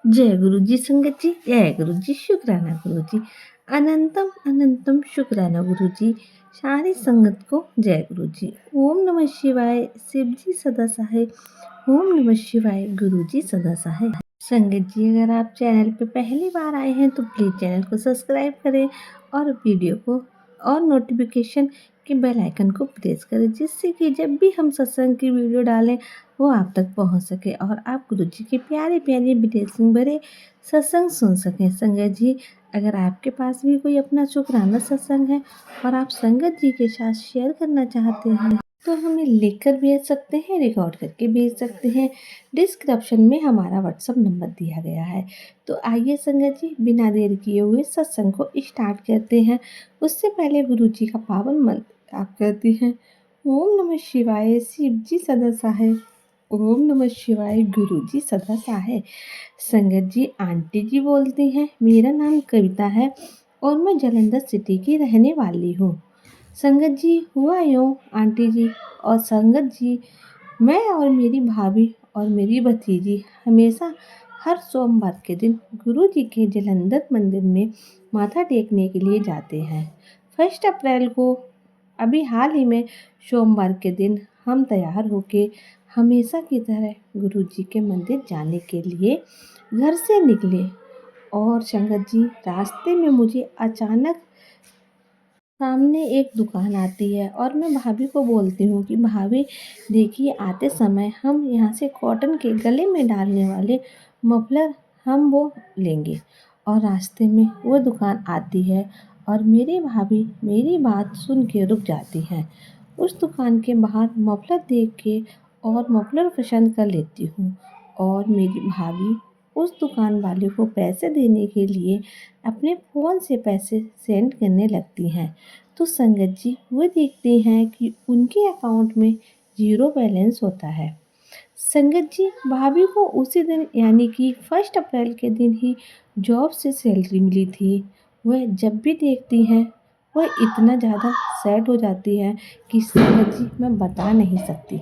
जय गुरु जी संगत जी, जय गुरु जी, शुक्राना गुरु जी। अनंतम अनंतम शुक्राना गुरु जी। सारी संगत को जय गुरु जी। ओम नमः शिवाय, शिव जी सदा सहाय। ओम नमः शिवाय, गुरु जी सदा सहाय। संगत जी, अगर आप चैनल पे पहली बार आए हैं तो प्लीज़ चैनल को सब्सक्राइब करें और वीडियो को और नोटिफिकेशन के बेल आइकन को प्रेस करें, जिससे कि जब भी हम सत्संग की वीडियो डालें वो आप तक पहुंच सके और आप गुरु जी के प्यारे प्यारे ब्लेसिंग भरे सत्संग सुन सकें। संगत जी, अगर आपके पास भी कोई अपना शुक्राना सत्संग है और आप संगत जी के साथ शेयर करना चाहते हैं तो हमें लिखकर भेज सकते हैं, रिकॉर्ड करके भेज सकते हैं। डिस्क्रिप्शन में हमारा व्हाट्सअप नंबर दिया गया है। तो आइए संगत जी, बिना देर किए हुए सत्संग को स्टार्ट करते हैं। उससे पहले गुरु जी का पावन मंत्र आप करते हैं। ओम नमः शिवाय, शिव जी सदा सहाय। ओम नमः शिवाय, गुरु जी सदा सहाय। संगत जी, आंटी जी बोलती हैं, मेरा नाम कविता है और मैं जालंधर सिटी की रहने वाली हूँ। संगत जी, हुआ यूँ आंटी जी और संगत जी, मैं और मेरी भाभी और मेरी भतीजी हमेशा हर सोमवार के दिन गुरु जी के जालंधर मंदिर में माथा टेकने के लिए जाते हैं। 1 अप्रैल को अभी हाल ही में सोमवार के दिन हम तैयार होके हमेशा की तरह गुरु जी के मंदिर जाने के लिए घर से निकले और संगत जी, रास्ते में मुझे अचानक सामने एक दुकान आती है और मैं भाभी को बोलती हूँ कि भाभी देखिए, आते समय हम यहाँ से कॉटन के गले में डालने वाले मफलर हम वो लेंगे। और रास्ते में वो दुकान आती है और मेरी भाभी मेरी बात सुन के रुक जाती हैं। उस दुकान के बाहर मफलर देख के और मफलर पसंद कर लेती हूँ और मेरी भाभी उस दुकान वाले को पैसे देने के लिए अपने फ़ोन से पैसे सेंड करने लगती हैं। तो संगत जी, वो देखते हैं कि उनके अकाउंट में ज़ीरो बैलेंस होता है। संगत जी, भाभी को उसी दिन यानी कि 1 अप्रैल के दिन ही जॉब से सैलरी मिली थी। वह जब भी देखती हैं वह इतना ज़्यादा सैड हो जाती है कि संगत जी, मैं बता नहीं सकती।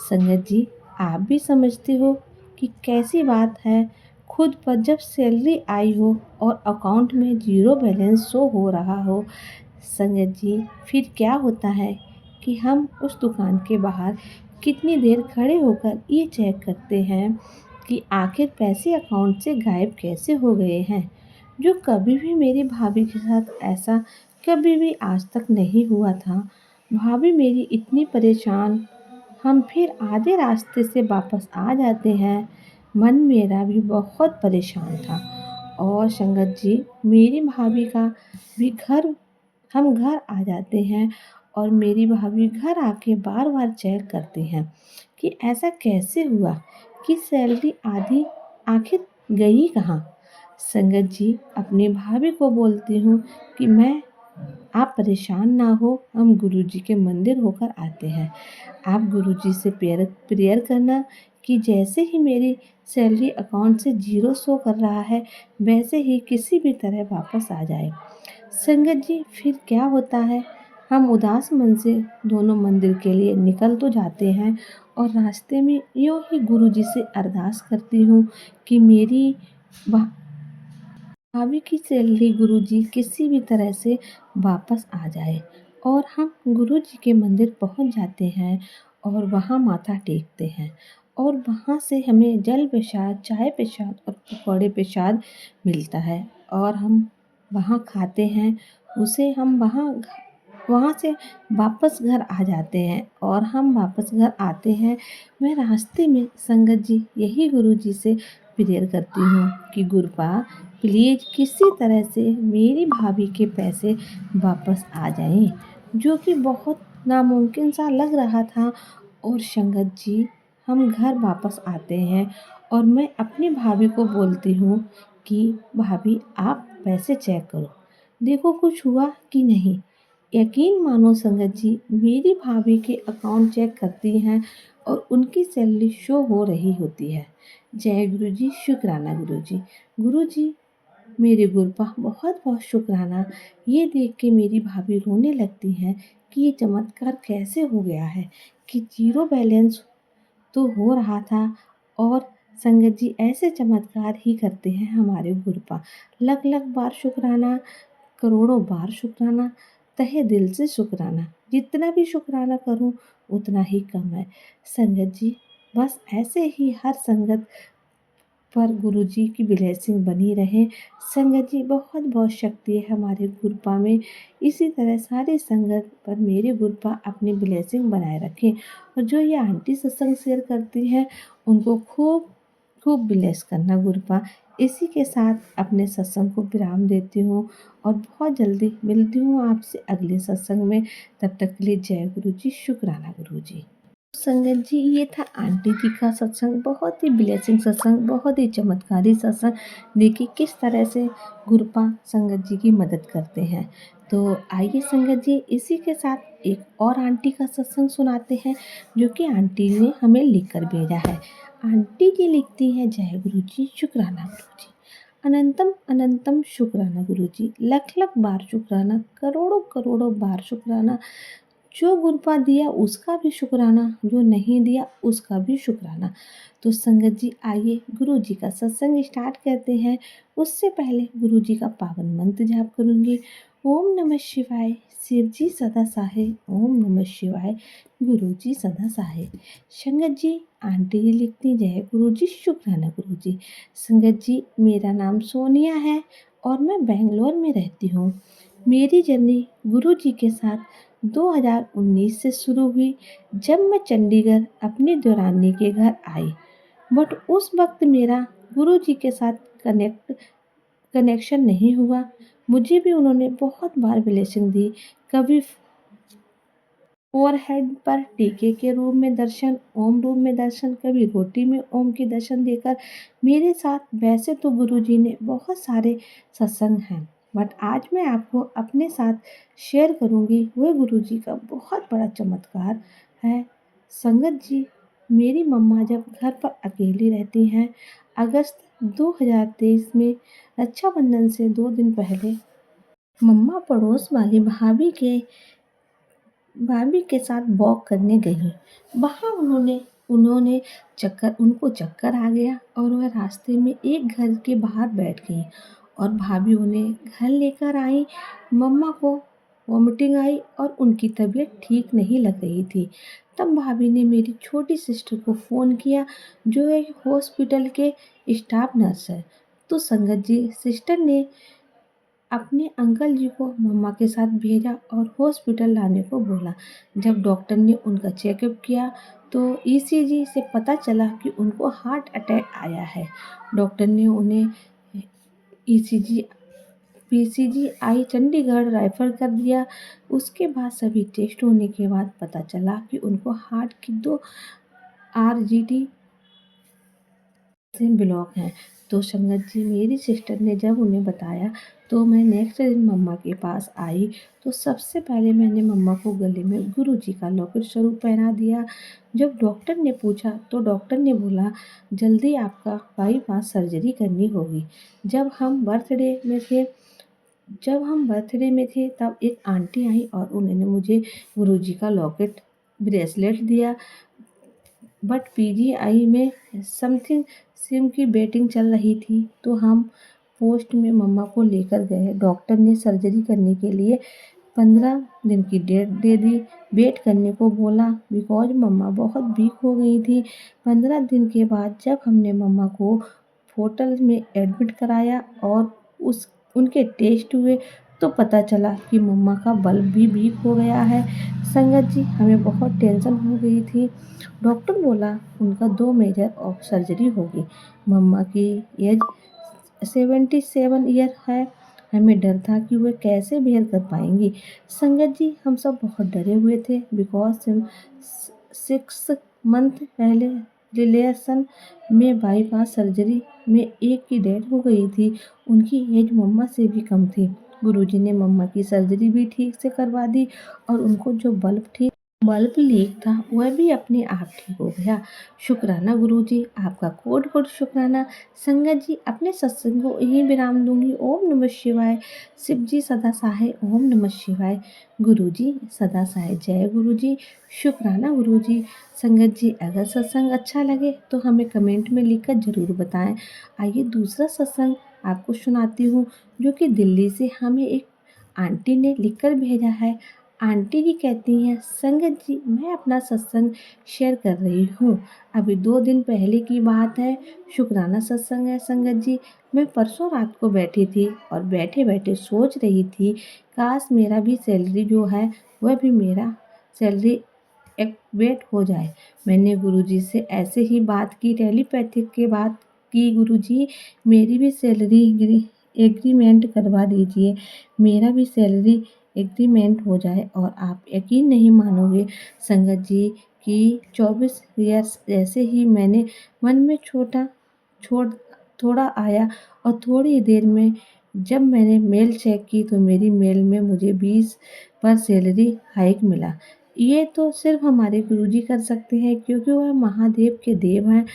संगत जी, आप भी समझते हो कि कैसी बात है। खुद पर जब सैलरी आई हो और अकाउंट में ज़ीरो बैलेंस शो हो रहा हो, संगत जी, फिर क्या होता है कि हम उस दुकान के बाहर कितनी देर खड़े होकर ये चेक करते हैं कि आखिर पैसे अकाउंट से गायब कैसे हो गए हैं। जो कभी भी मेरी भाभी के साथ ऐसा कभी भी आज तक नहीं हुआ था। भाभी मेरी इतनी परेशान, हम फिर आधे रास्ते से वापस आ जाते हैं। मन मेरा भी बहुत परेशान था और संगत जी, मेरी भाभी का भी हम घर आ जाते हैं और मेरी भाभी घर आके बार बार चेक करती हैं कि ऐसा कैसे हुआ कि सैलरी आधी आखिर गई कहाँ। संगत जी, अपनी भाभी को बोलती हूँ कि मैं आप परेशान ना हो, हम गुरुजी के मंदिर होकर आते हैं। आप गुरुजी से प्रेयर करना कि जैसे ही मेरी सैलरी अकाउंट से ज़ीरो शो कर रहा है वैसे ही किसी भी तरह वापस आ जाए। संगत जी, फिर क्या होता है, हम उदास मन से दोनों मंदिर के लिए निकल तो जाते हैं और रास्ते में यूँ ही गुरुजी से अरदास करती हूँ कि मेरी भाभी की सैलरी गुरुजी किसी भी तरह से वापस आ जाए। और हम गुरुजी के मंदिर पहुंच जाते हैं और वहां माथा टेकते हैं और वहां से हमें जल प्रसाद, चाय प्रसाद और पकौड़े प्रसाद मिलता है और हम वहां खाते हैं। उसे हम वहां वहाँ से वापस घर आ जाते हैं और हम वापस घर आते हैं। मैं रास्ते में संगत जी यही गुरु जी से प्रेयर करती हूँ कि गुरुपा प्लीज़ किसी तरह से मेरी भाभी के पैसे वापस आ जाएं, जो कि बहुत नामुमकिन सा लग रहा था। और संगत जी, हम घर वापस आते हैं और मैं अपनी भाभी को बोलती हूँ कि भाभी आप पैसे चेक करो, देखो कुछ हुआ कि नहीं। यकीन मानो संगत जी, मेरी भाभी के अकाउंट चेक करती हैं और उनकी सैलरी शो हो रही होती है। जय गुरु जी, शुक्राना गुरु जी। गुरु जी, मेरे गुरुपा बहुत बहुत शुक्राना। ये देख के मेरी भाभी रोने लगती हैं कि ये चमत्कार कैसे हो गया है कि ज़ीरो बैलेंस तो हो रहा था और संगत जी ऐसे चमत्कार ही करते हैं हमारे गुरुपा। लख लख बार शुक्राना, करोड़ों बार शुक्राना, तहे दिल से शुक्राना। जितना भी शुक्राना करूं उतना ही कम है। संगत जी बस ऐसे ही हर संगत पर गुरुजी की ब्लेसिंग बनी रहे। संगत जी बहुत बहुत शक्ति है हमारे गुरुपा में। इसी तरह सारे संगत पर मेरे गुरुपा अपनी ब्लेसिंग बनाए रखें। और जो ये आंटी सत्संग शेयर करती हैं उनको खूब खूब ब्लेस करना गुरुपा। इसी के साथ अपने सत्संग को विराम देती हूँ और बहुत जल्दी मिलती हूँ आपसे अगले सत्संग में। तब तक के लिए जय गुरु जी, शुक्राना गुरु जी। संगत जी ये था आंटी जी का सत्संग, बहुत ही ब्लेसिंग सत्संग, बहुत ही चमत्कारी सत्संग। देखिए किस तरह से गुरुपा संगत जी की मदद करते हैं। तो आइए संगत जी इसी के साथ एक और आंटी का सत्संग सुनाते हैं जो कि आंटी ने हमें लिख कर भेजा है। आंटी जी लिखती हैं, जय गुरु जी, शुक्राना गुरु जी, अनंतम अनंतम शुक्राना गुरु जी, लख लख बार शुक्राना, करोड़ों करोड़ों बार शुक्राना। जो गुरुपा दिया उसका भी शुक्राना, जो नहीं दिया उसका भी शुक्राना। तो संगत जी आइए गुरु जी का सत्संग स्टार्ट करते हैं। उससे पहले गुरु जी का पावन मंत्र जाप करूंगी। ओम नमः शिवाय, शिव जी सदा सहाय। ओम नमः शिवाय, गुरु जी सदा सहाय। संगत जी आंटी जी लिखती, जय गुरु जी, शुक्राना गुरु जी। संगत जी मेरा नाम सोनिया है और मैं बेंगलोर में रहती हूँ। मेरी जर्नी गुरु जी के साथ 2019 से शुरू हुई जब मैं चंडीगढ़ अपनी देवरानी के घर आई। बट उस वक्त मेरा गुरु जी के साथ कनेक्शन नहीं हुआ। मुझे भी उन्होंने बहुत बार ब्लेसिंग दी। कभी ओवरहेड पर टीके के रूप में दर्शन, ओम रूप में दर्शन, कभी रोटी में ओम के दर्शन देकर मेरे साथ। वैसे तो गुरुजी ने बहुत सारे सत्संग हैं बट आज मैं आपको अपने साथ शेयर करूंगी वह गुरुजी का बहुत बड़ा चमत्कार है। संगत जी मेरी मम्मा जब घर पर अकेली रहती हैं, अगस्त 2023 में रक्षाबंधन से 2 दिन पहले मम्मा पड़ोस वाली भाभी के साथ वॉक करने गई। वहाँ उन्होंने उनको चक्कर आ गया और वह रास्ते में एक घर के बाहर बैठ गई और भाभी उन्हें घर लेकर आई। मम्मा को वॉमिटिंग आई और उनकी तबीयत ठीक नहीं लग रही थी। तब भाभी ने मेरी छोटी सिस्टर को फ़ोन किया जो एक हॉस्पिटल के स्टाफ नर्स है। तो संगत जी सिस्टर ने अपने अंकल जी को मम्मा के साथ भेजा और हॉस्पिटल लाने को बोला। जब डॉक्टर ने उनका चेकअप किया तो ईसीजी से पता चला कि उनको हार्ट अटैक आया है। डॉक्टर ने उन्हें ईसीजी पीसीजीआई चंडीगढ़ रेफर कर दिया। उसके बाद सभी टेस्ट होने के बाद पता चला कि उनको हार्ट की 2 आरजीटी से ब्लॉक हैं। तो संगत जी मेरी सिस्टर ने जब उन्हें बताया तो मैं नेक्स्ट दिन मम्मा के पास आई। तो सबसे पहले मैंने मम्मा को गले में गुरु जी का लॉकेट स्वरूप पहना दिया। जब डॉक्टर ने पूछा तो डॉक्टर ने बोला जल्दी आपका बाईपास सर्जरी करनी होगी। जब हम बर्थडे में थे तब एक आंटी आई और उन्होंने मुझे गुरु जी का लॉकेट ब्रेसलेट दिया। बट पीजीआई में समथिंग सिम की वेटिंग चल रही थी तो हम पोस्ट में मम्मा को लेकर गए। डॉक्टर ने सर्जरी करने के लिए 15 दिन की डेट दे दी। वेट करने को बोला बिकॉज मम्मा बहुत वीक हो गई थी। 15 दिन के बाद जब हमने मम्मा को होटल में एडमिट कराया और उनके टेस्ट हुए तो पता चला कि मम्मा का बल्ब भी वीक हो गया है। संगत जी हमें बहुत टेंशन हो गई थी। डॉक्टर बोला उनका 2 मेजर ऑफ सर्जरी होगी। मम्मा की एज 77 ईयर है। हमें डर था कि वे कैसे बेयर कर पाएंगी। संगत जी हम सब बहुत डरे हुए थे बिकॉज 6 मंथ पहले रिलेशन में बाईपास सर्जरी में एक की डेथ हो गई थी। उनकी एज मम्मा से भी कम थी। गुरुजी ने मम्मा की सर्जरी भी ठीक से करवा दी और उनको जो बल्ब ठीक बल्ब लीक था वह भी अपने आप ठीक हो गया। शुक्राना गुरुजी, आपका कोट कोट शुक्राना। संगत जी, अपने सत्संग को यहीं विराम दूंगी। ओम नमः शिवाय। शिव जी सदा सहाय। ओम नमः शिवाय। गुरुजी सदा सहाय। जय गुरुजी। शुक्राना गुरुजी। संगत जी, अगर सत्संग अच्छा लगे तो हमें कमेंट में लिखकर जरूर बताएं। आइए दूसरा सत्संग आपको सुनाती हूँ, जो कि दिल्ली से हमें एक आंटी ने लिखकर भेजा है। आंटी जी कहती हैं, संगत जी, मैं अपना सत्संग शेयर कर रही हूँ। अभी 2 दिन पहले की बात है। शुक्राना सत्संग है संगत जी। मैं परसों रात को बैठी थी और बैठे बैठे सोच रही थी, काश मेरा भी सैलरी जो है वह भी मेरा सैलरी एक्टिवेट हो जाए। मैंने गुरुजी से ऐसे ही बात की, टेलीपैथिक के बात की, गुरुजी मेरी भी सैलरी एग्रीमेंट करवा दीजिए, मेरा भी सैलरी एग्रीमेंट हो जाए। और आप यकीन नहीं मानोगे संगत जी कि 24 ईयर्स जैसे ही मैंने मन में छोड़ थोड़ा आया, और थोड़ी देर में जब मैंने मेल चेक की तो मेरी मेल में मुझे 20 पर सैलरी हाइक मिला। ये तो सिर्फ हमारे गुरुजी कर सकते हैं, क्योंकि वह महादेव के देव हैं।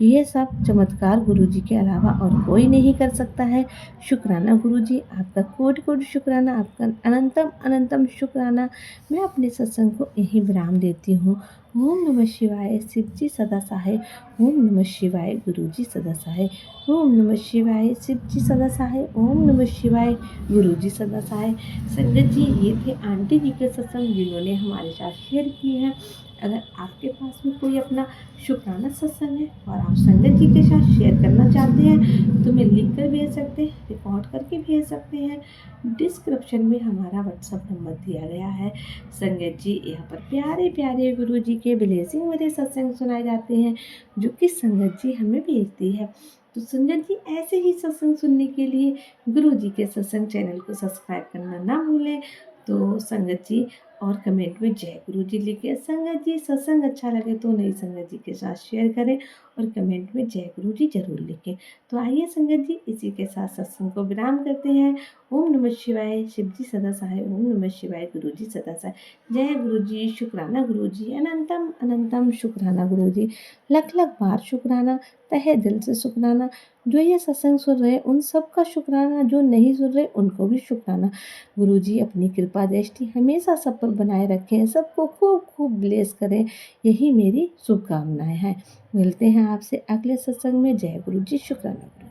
ये सब चमत्कार गुरुजी के अलावा और कोई नहीं कर सकता है। शुक्राना गुरुजी, आपका कोटि कोटि शुक्राना, आपका अनंतम अनंतम शुक्राना। मैं अपने सत्संग को यहीं विराम देती हूँ। ओम नमः शिवाय। शिव जी सदा सहाय। ओम नमः शिवाय। गुरुजी सदा सहाय। ओम नमः शिवाय। शिव जी सदा सहाय। ओम नमः शिवाय। गुरुजी सदा सहाय। संगत जी, ये थे आंटी जी के सत्संग जिन्होंने हमारे साथ शेयर किए हैं। अगर आपके पास में कोई अपना शुक्राना सत्संग है और आप संगत जी के साथ शेयर करना चाहते हैं तो मैं लिख कर भेज सकते हैं, रिकॉर्ड करके भेज सकते हैं। डिस्क्रिप्शन में हमारा व्हाट्सअप नंबर दिया गया है। संगत जी, यहाँ पर प्यारे प्यारे गुरु जी के ब्लेसिंग वाले सत्संग सुनाए जाते हैं, जो कि संगत जी हमें भेजती है। तो संगत जी, ऐसे ही सत्संग सुनने के लिए गुरु जी के सत्संग चैनल को सब्सक्राइब करना ना भूलें। तो संगत जी, और कमेंट में जय गुरु जी लिखे। संगत जी, सत्संग अच्छा लगे तो नई संगत जी के साथ शेयर करें और कमेंट में जय गुरु जी जरूर लिखें। तो आइए संगत जी, इसी के साथ सत्संग को विराम करते हैं। ओम नमः शिवाय। शिव जी सदा सहाय। ओम नमः शिवाय। गुरु जी सदा सहाय। जय गुरु जी। शुक्राना गुरु जी। अनंतम अनंतम शुक्राना गुरु जी। लख लख बार शुक्राना, तहे दिल से शुक्राना। जो ये सत्संग सुन रहे हैं उन सबका शुक्राना, जो नहीं सुन रहे उनको भी शुक्राना। गुरु जी अपनी कृपा दृष्टि हमेशा सब पर बनाए रखें, सबको खूब खूब ब्लेस करें, यही मेरी शुभकामनाएं हैं। मिलते हैं आपसे अगले सत्संग में। जय गुरु जी। शुक्राना गुरु।